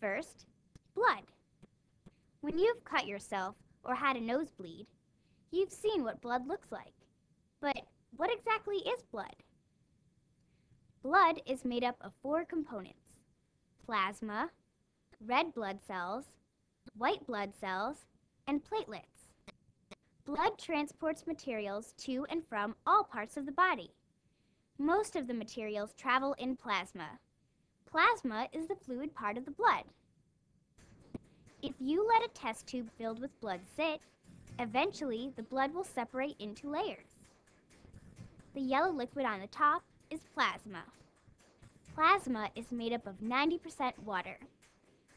First, blood. When you've cut yourself or had a nosebleed, you've seen what blood looks like. But what exactly is blood? Blood is made up of 4 components: plasma, red blood cells, white blood cells, and platelets. Blood transports materials to and from all parts of the body. Most of the materials travel in plasma. Plasma is the fluid part of the blood. If you let a test tube filled with blood sit, eventually the blood will separate into layers. The yellow liquid on the top is plasma. Plasma is made up of 90% water.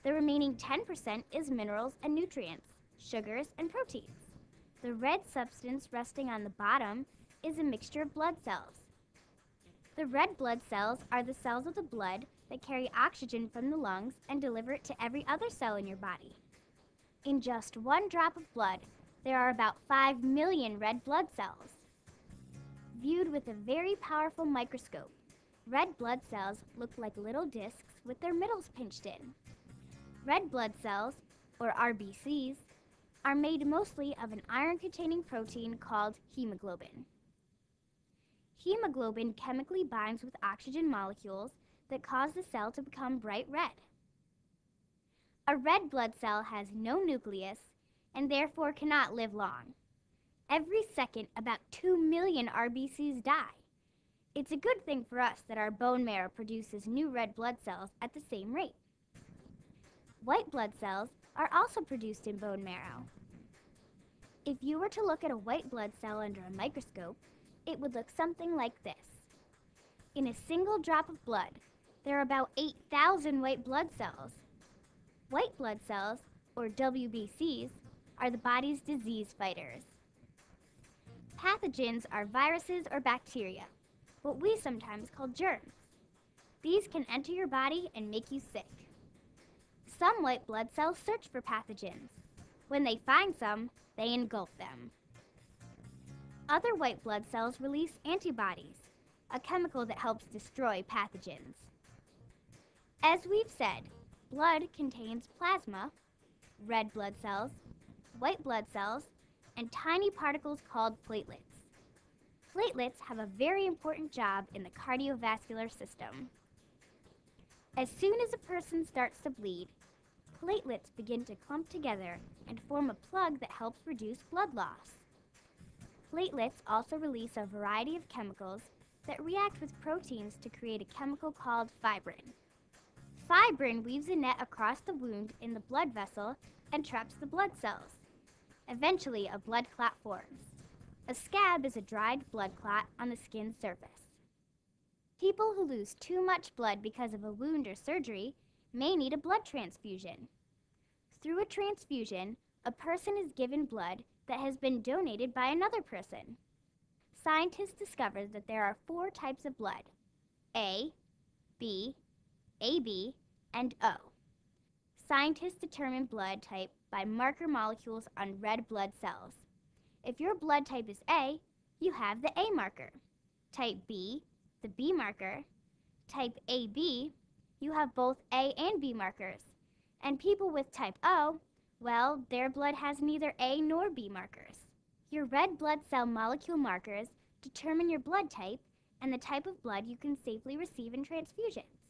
The remaining 10% is minerals and nutrients, sugars and proteins. The red substance resting on the bottom is a mixture of blood cells. The red blood cells are the cells of the blood that carry oxygen from the lungs and deliver it to every other cell in your body. In just 1 drop of blood, there are about 5 million red blood cells. Viewed with a very powerful microscope, red blood cells look like little discs with their middles pinched in. Red blood cells, or RBCs, are made mostly of an iron-containing protein called hemoglobin. Hemoglobin chemically binds with oxygen molecules that cause the cell to become bright red. A red blood cell has no nucleus and therefore cannot live long. Every second, about 2 million RBCs die. It's a good thing for us that our bone marrow produces new red blood cells at the same rate. White blood cells are also produced in bone marrow. If you were to look at a white blood cell under a microscope, it would look something like this. In a single drop of blood, there are about 8,000 white blood cells. White blood cells, or WBCs, are the body's disease fighters. Pathogens are viruses or bacteria, what we sometimes call germs. These can enter your body and make you sick. Some white blood cells search for pathogens. When they find some, they engulf them. Other white blood cells release antibodies, a chemical that helps destroy pathogens. As we've said, blood contains plasma, red blood cells, white blood cells, and tiny particles called platelets. Platelets have a very important job in the cardiovascular system. As soon as a person starts to bleed, platelets begin to clump together and form a plug that helps reduce blood loss. Platelets also release a variety of chemicals that react with proteins to create a chemical called fibrin. Fibrin weaves a net across the wound in the blood vessel and traps the blood cells. Eventually, a blood clot forms. A scab is a dried blood clot on the skin's surface. People who lose too much blood because of a wound or surgery may need a blood transfusion. Through a transfusion, a person is given blood that has been donated by another person. Scientists discovered that there are 4 types of blood: A, B, AB, and O. Scientists determine blood type by marker molecules on red blood cells. If your blood type is A, you have the A marker. Type B, the B marker. Type AB, you have both A and B markers. And people with type O, well, their blood has neither A nor B markers. Your red blood cell molecule markers determine your blood type and the type of blood you can safely receive in transfusions.